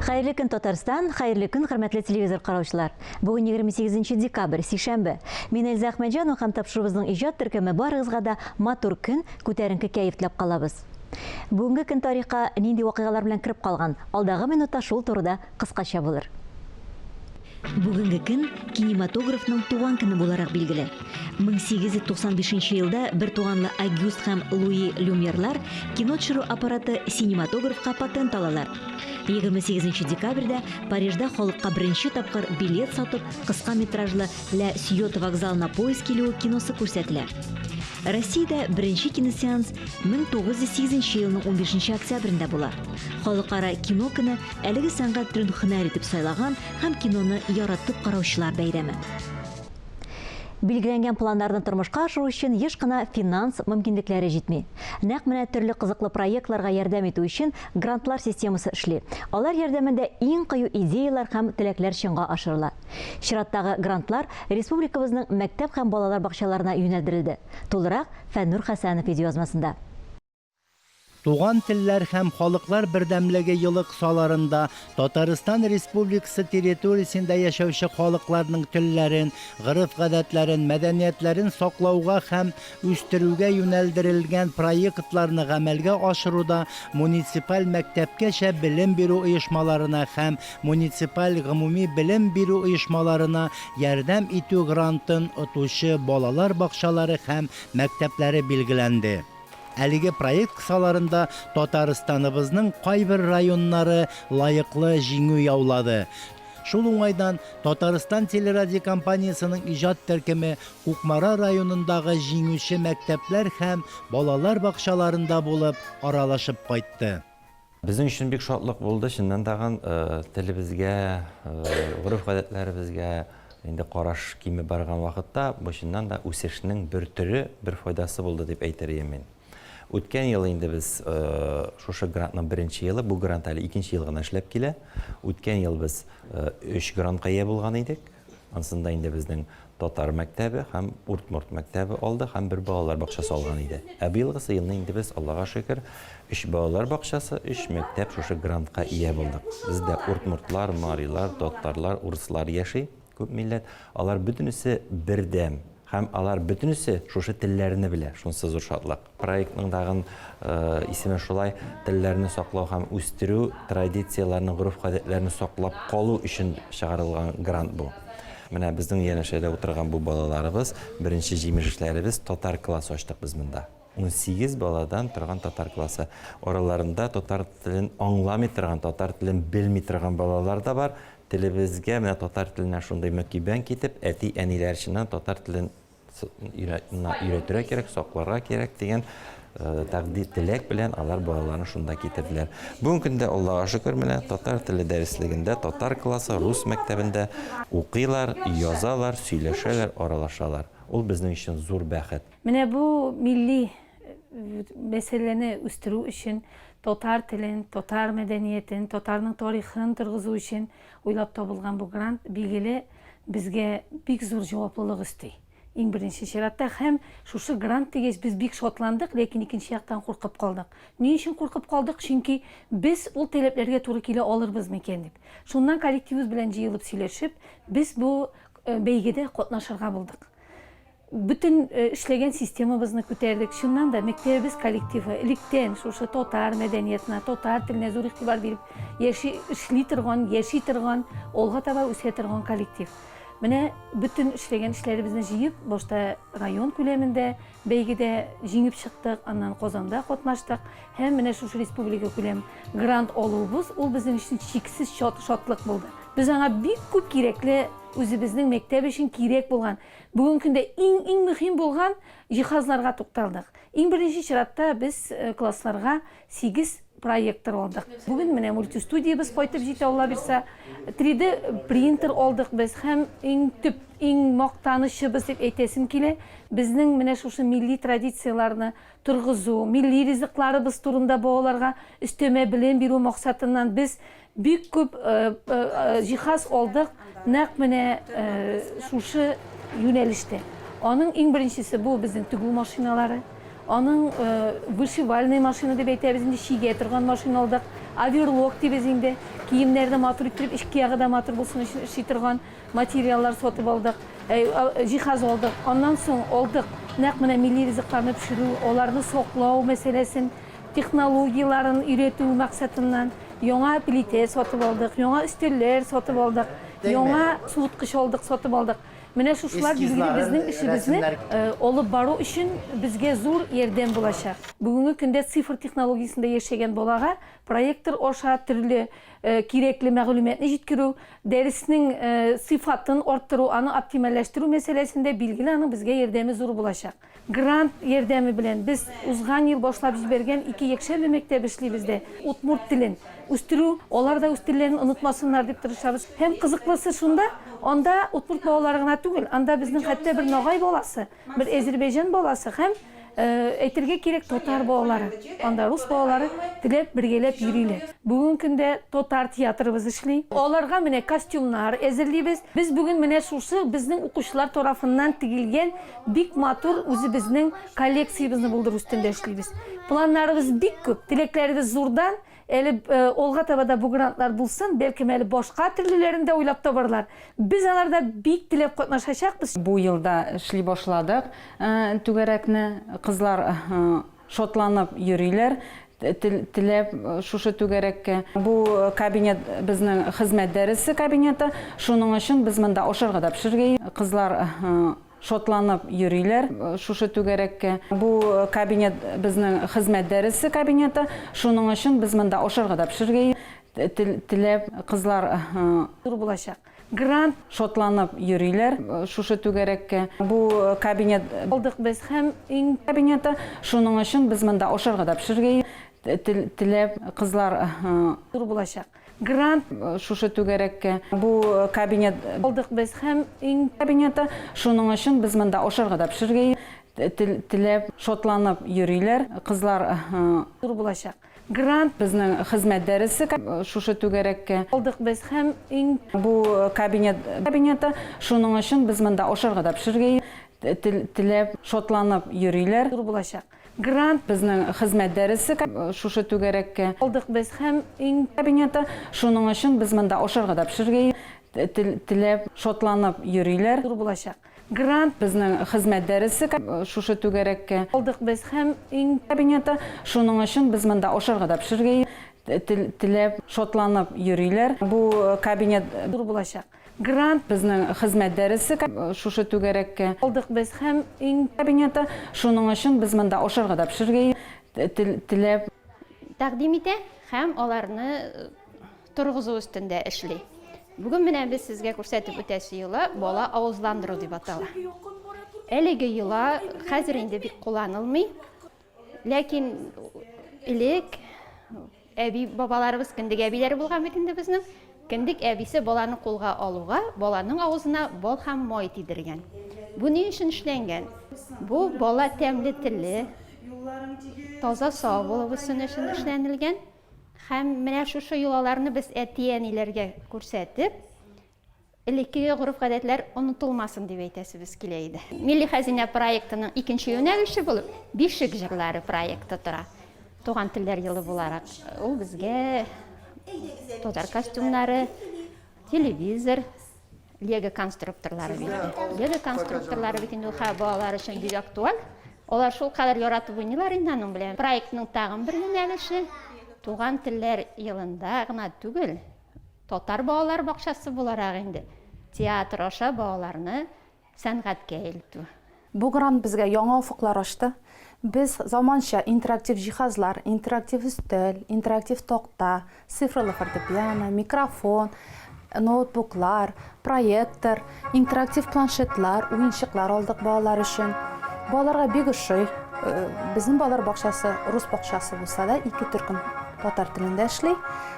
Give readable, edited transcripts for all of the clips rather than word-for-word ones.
Хайырлы көн Татарстан, хайырлы көн хөрмәтле телевизор караучылар. Бүген 28 декабрь, сишәмбе. Мин Эльза Әхмәтҗанова һәм тапшырыбызның иҗат төркеме барыгызга да матур көн, күтәренке кәеф теләп калабыз. Бүгенге көн тарихка нинди вакыйгалар белән кирип калган? Алдагы минутта шул турыда кыскача булыр. Бүгенге көн кинематографның туган көне буларак билгеле. 1895 елда бер туганлы Агюст һәм Луи Люмьерлар кино төшерү аппараты синематографка патент алалар. 28 декабрьдә Парижда халыкка беренче тапкыр билет сатып кыска метражлы «Ля Сьот вокзал на поезд» килү киносы күрсәтелә. Россиядә беренче киносеанс 1908 елның 15 октябрендә була. Халыкара кино көне әлеге сәнгать түрен һөнәр итеп сайлаган һәм киноны яратып караучылар бәйрәме. Билгеләнгән планнарны тормышка ашыру өчен еш кына финанс мөмкинлекләре җитми. Нәкъ менә төрле кызыклы проектларга ярдәм итү өчен грантлар системасы эшли. Алар ярдәмендә иң кыю идеялар һәм теләкләр чынга ашырыла. Чираттагы грантлар республикабызның мәктәп һәм балалар бакчаларына юнәлдерелде. Тулырак Фәннур Хәсәнов видеоязмасында. Туган телләр һәм халыклар бердәмлеге елы кысаларында Татарстан Республикасы территориясендә яшәүче халыкларның телләрен, гырыф-гадәтләрен, мәдәниятләрен саклауга һәм үстерүгә юнәлдерелгән проектларны гамәлгә ашыруда муниципаль мәктәпкәчә белем бирү оешмаларына һәм муниципаль гомуми белем бирү оешмаларына ярдәм итү грантын отучы балалар бакчалары һәм мәктәпләре билгеләнде. Әлеге проект кысаларында Татарстаныбызның кайбер районнары лайыклы җиңү яулады. Шул уңайдан Татарстан телерадиокомпаниясының иҗат төркеме Кукмара районындагы җиңүче мәктәпләр һәм балалар бакчаларында булып аралашып кайтты. Безнең өчен бик шатлык булды, чыннан тагын телебезгә, гырыф-гадәтләребезгә инде караш киме барган вакытта, бу чыннан да үсешнең бер төрі, бер файдасы булды дип әйтер идем. Үткән ел инде без шушы грантның беренче елы, бу грант әле икенче ел гына эшләп килә. Үткән ел без 3 грантка ия булган идек. Ансында инде безнең татар мәктәбе һәм Уртмурт мәктәбе алды һәм бер балалар бакчасы алган иде. Ә быелгысы елны инде без Аллага шөкер 3 балалар бакчасы, 3 мәктәп шушы грантка ия булдык. Бездә уртмуртлар, марилар, татарлар, урыслар яши, күп милләт. Алар бөтенесе бердәм. Һәм алар бөтенесе шушы телләрне белә, шунысы зур шатлык. Проектның дагын исеме шулай телләрне саклау һәм үстерү традицияларны, гырыф-гадәтләрне саклап калу өчен чыгарылган грант бу. Менә безнең янәшәдә утырган бу балаларыбыз, беренче җимешләребез татар классы ачтык без монда. 18 баладан торган татар классы. Араларында татар телен аңламый торган, татар телен белми торган балалар да бар. Телебезгә менә татар теленә шундый мөкибән китеп, әти-әниләр өчен татар телен өйрәтергә кирәк, сакларга кирәк дигән тәкъдир теләк белән алар балаларны шунда китерделәр. Бүген көндә Аллага шөкер менә татар теле дәреслегендә, татар классы, рус мәктәбендә укыйлар, язалар, сөйләшәләр, аралашалар. Ул безнең өчен зур бәхет. Менә бу милли мәсьәләне үстерү өчен татар телен, татар мәдәниятен, татарның тарихын торгызу өчен уйлап табылган бу грант билгеле безгә бик зур җаваплылык өсти. Иң беренче чиратта һәм шушы грант дигәч без бик шатландык, ләкин икенче яктан куркып калдык. Ни өчен куркып калдык? Чөнки без ул таләпләргә туры килә алырбыз микән дип. Шуннан коллективыбыз белән җыелып сөйләшеп, без бу бәйгедә катнашырга булдык. Bütün işlegen sistemimizni көтәрдек. Шуннан да мәктәбебез коллективы электән шушы татар мәдәниятенә, татар теленә зур игътибар биреп, эшли торган, алга таба үсә торган коллектив. Менә bütün эшләгән эшләребезне җыеп, башта район күләмендә бәйгедә җиңеп чыктык, аннан Казанда катнаштык һәм менә шушы республика күләм грант алуыбыз ул безнең өчен чиксез шатлык булды. Без аңа бик күп кирәкле үзебезнең мәктәп өчен кирәк булган, бүген көндә иң мөһим булган җиһазларга тукталдык. Иң беренче чиратта без классларга 8 проектор алдык. Бүген менә мультистудиябыз кайтып җитә, Алла бирсә, 3D принтер алдык без һәм иң мактанычыбыз дип әйтәсем килә. Безнең менә шушы милли традицияларны торгызу, милли ризыкларыбыз турында балаларга өстәмә белем бирү максатыннан без бик күп җиһаз алдык. Нәкъ менә шушы юнәлештә. Аның иң беренчесе бу безнең тегү машиналары. Аның вышивальный машина дип әйтәбез, инде чигә торган машина алдык. Аверлок дибез инде. Киемнәрне матур итеп, иш киягы да матур булсын өчен эшли торган материаллар сатып алдык. Җиһаз алдык. Аннан соң алдык нәкъ менә милли ризыкларны пешерү, аларны саклау мәсьәләсен, технологияларын өйрәтү максатыннан яңа плите сатып алдык, яңа өстәлләр сатып алдык, яңа суыткыч алдык, сатып алдык. Менә шушылар билгеле безнең эшебезне алып бару өчен безгә зур ярдәм булачак. Бүгенге көндә цифр технологиясендә яшәгән балага проектор аша төрле кирәкле мәгълүматны җиткерү, дәреснең сыйфатын арттыру, аны оптимальләштерү мәсьәләсендә билгеле аның безгә ярдәме зур булачак. Грант ярдәме белән без узган ел башлап җибәргән 2 яшьлек мәктәп эшлибез дә. Удмурт телен үстерү, алар да үз телләрен онытмасыннар дип тырышабыз. Һәм кызыклысы шунда, анда удмурт балалары гына түгел, анда безнең хәтта бер Ногай баласы, бер Азәрбайҗан баласы һәм әйтергә кирәк татар балалары, анда рус балалары теләп бергәләп йөриләр. Бүген көндә татар театрыбыз эшли. Аларга менә костюмнар әзерлибез. Без бүген менә шушы безнең укучылар тарафыннан тигелгән бик матур үзебезнең коллекциябызны булдыру өстендә эшлибез. Планнарыбыз бик күп, теләкләребез зурдан. Әле олга табада бу грантлар булсын, бәлки әле башка төрлеләрен дә уйлап табарлар. Без аларда бик теләп катнашачакбыз. Бу елда эшли башладык. Түгәрәкне кызлар шотланып йөриләр. Теләп шушы түгәрәккә. Бу кабинет безнең хезмәт дәресе кабинеты. Шуның өчен без монда ашарга да пешергә. Кызлар шотланып йөриләр шушы түгәрәккә. Бу кабинет безнең хезмәт дәресе кабинеты. Шуның өчен без монда ашарга да пешергә. Теләп кызлар зур булачак. Грант шотланып йөриләр шушы түгәрәккә. Бу кабинет алдык без һәм иң кабинеты. Шуның өчен без монда ашарга да пешергә. Теләп кызлар зур булачак. Грант шушы түгәрәккә. Бу кабинет алдык без һәм иң кабинеты. Шуның өчен без монда ашарга да пешергә. Теләп шотланып йөриләр кызлар зур булачак. Грант безнең хезмәт дәресе шушы түгәрәккә. Алдык без һәм иң Бу кабинеты. Шуның өчен без монда ашарга да пешергә. Теләп шотланып йөриләр зур булачак. Грант безнең хезмәт дәресе шушы түгәрәккә. Алдык без һәм иң Кабинеты. Шуның өчен без монда ашарга да пешергә. Теләп шотланып йөриләр зур булачак. Грант безнең хезмәт дәресе шушы түгәрәккә. Алдык без һәм иң Кабинеты. Шуның өчен без монда ашарга да пешергә. Теләп шотланып йөриләр. Бу кабинет зур булачак. Грант безнең хезмәт дәресе шушы түгәрәккә. Алдык без һәм иң Кабинеты. Шуның өчен без монда ашарга да пешергә. Теләп тәкъдим итә һәм аларны торгызу өстендә эшли. Бүген менә без сезгә күрсәтеп үтәсе юлы бала авызландыру дип атала. Әлеге юла хәзер инде бик кулланылмый. Ләкин элек әби бабаларыбыз кендек әбиләре булган бит инде безнең. Кендек әбисе баланы кулга алуга, баланың авызына бал һәм май тидергән. Бу ни өчен эшләнгән? Бу бала тәмле телле, таза сау булып өчен эшләнелгән. Һәм менә шушы юлларны без әти-әниләргә күрсәтеп, элекке гореф-гадәтләр онытылмасын дип әйтәсебез килә иде. Милли хәзинә проектының икенче юнәлеше булып, Бишек җырлары проекты тора. Туган телләр елы буларак, ул безгә татар костюмнары, телевизор, лего конструкторлары бирде. Лего конструкторлары бит инде балалар өчен бик актуаль. Алар шул кадәр яратып уйныйлар инде аның белән. Проектның тагын бер юнәлеше туган телләр елында гына түгел, татар балалар бакчасы буларак инде. Театр аша балаларны сәнгатькә илтү. Бу грант безгә яңа офыклар ачты. Biz zamança interaktif cihazlar, interaktif üstel, interaktif tokta, sifrlı fortepiano, mikrofon, notebooklar, proyektor, interaktif planşetler, oyuncaklar aldık balalar için. Balalara big üşüy. Bizim balalar bakşası, Rus bakşası bulsa da iki türkün tatar tilinde işley.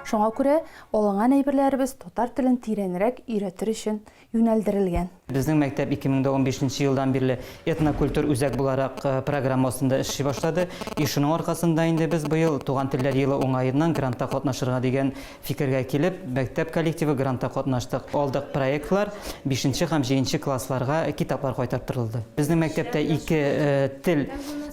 Şuna göre olağan eyberlerimiz tatar tilin tirenerek üretir için yöneldirilgen. Безнең мәктәп 2015 елдан бирле этнокультур үзәк буларак программасында эшли башлады. И шуның аркасында инде без быел туган телләр елы уңаеннан грантта катнашырга дигән фикергә килеп, мәктәп коллективы грантта катнаштык. Алдык проектлар 5 һәм 7 классларга китаплар кайтартылды. Безнең мәктәптә 2 тел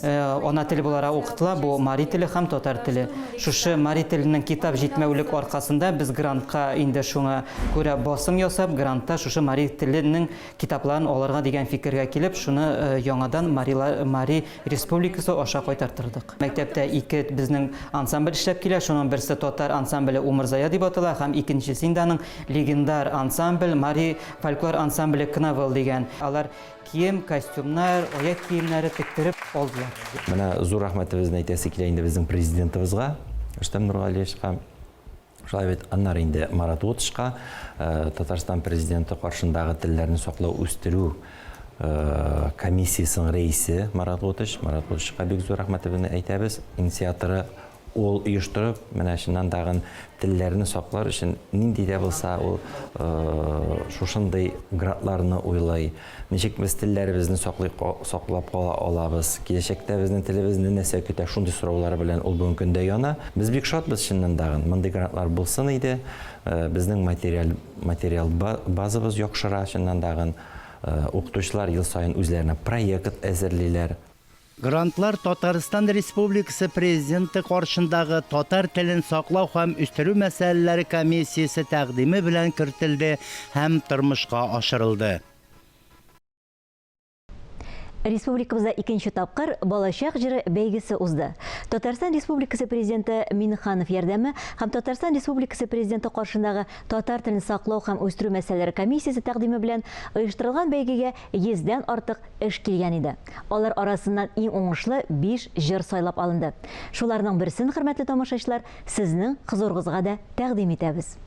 ана теле буларак укытыла, бу мари теле һәм татар теле. Шушы мари теленең китап җитмәүлек аркасында без грантка инде шуңа күрә басым ясап, грантта шушы мари теленең китапларын алырга дигән фикергә килеп, шуны яңадан Мари Республикасы аша кайтартырдык. Мәктәптә 2 безнең ансамбль эшләп килә, шуның берсе татар ансамбле Умырзая дип атала, һәм икенчесе инде аның легендар ансамбль Мари фольклор ансамбле Кнавел дигән. Алар кием, костюмнар, аяк киемнәре тектереп алдылар. Менә зур рәхмәтебезне әйтәсе килә инде безнең президентыбызга, Рөстәм Нургалиевичка, шулай бит аннары инде Марат Утышка, Татарстан президенты каршындагы телләрне саклау, үстерү комиссиясының рәисе Марат Утышка бик зур рәхмәтебезне әйтәбез. Инициаторы ул оештырып, менә шуннан дагы телләрне саклар өчен нинди дә булса ул шушындый грантларны уйлай. Ничек без телләребезне саклап кала алабыз? Киләчәктә безнең телебезне нәрсә көтә? Шундый сораулар белән ул бүгенге көндә яна. Без бик шатбыз шуннан дагы. Мондый грантлар булсын иде. Безнең материал базабыз яхшыра шуннан дагы. Укытучылар ел сайын үзләренә проект әзерлиләр. Грантлар Татарстан Республикасы президенты каршындагы татар телен саклау һәм үстерү мәсьәләләре комиссиясе тәкъдиме белән кертелде һәм тормышка ашырылды. Республикабызда 2нче тапкыр балачак җыры бәйгесе узды. Татарстан Республикасы президенты Миннеханов ярдәме һәм Татарстан Республикасы президенты каршындагы татар телен саклау һәм үстерү мәсьәләләре комиссиясе тәкъдиме белән оештырылган бәйгегә 100дән артык эш килгән иде. Алар арасыннан иң уңышлы 5 җыр сайлап алынды. Шуларның берсен, хөрмәтле тамашачылар, сезнең хозурыгызга да тәкъдим итәбез.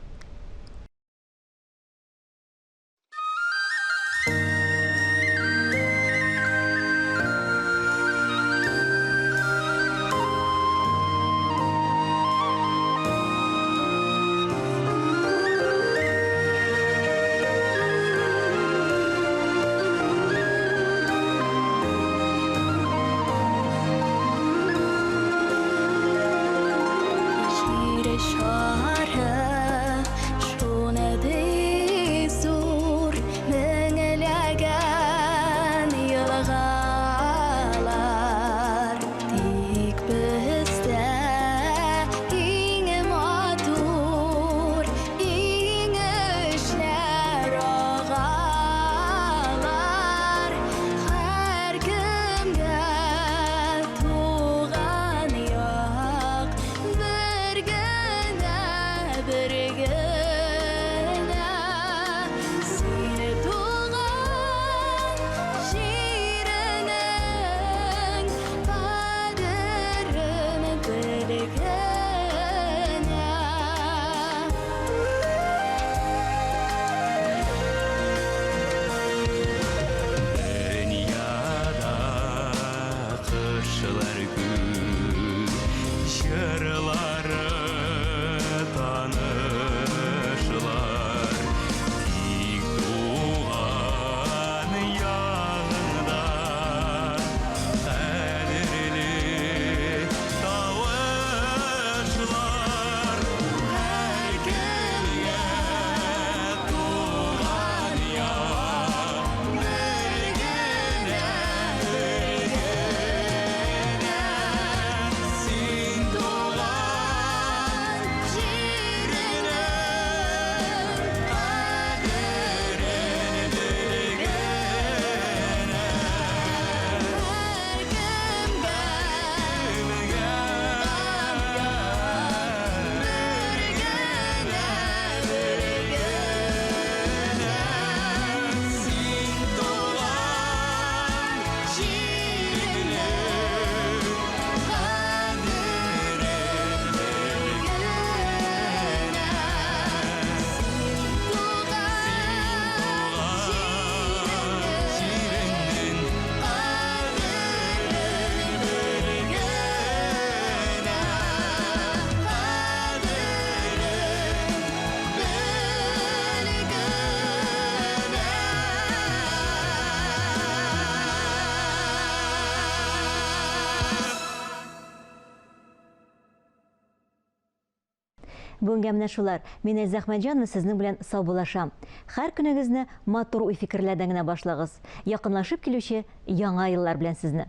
Бүгінге менә шулар. Мин Эльза Әхмәтҗанова сезнең белән саубуллашам. Һәр көнегезне матур уй фикерләрдән генә башлагыз. Якынлашып килүче яңа еллар белән сезне.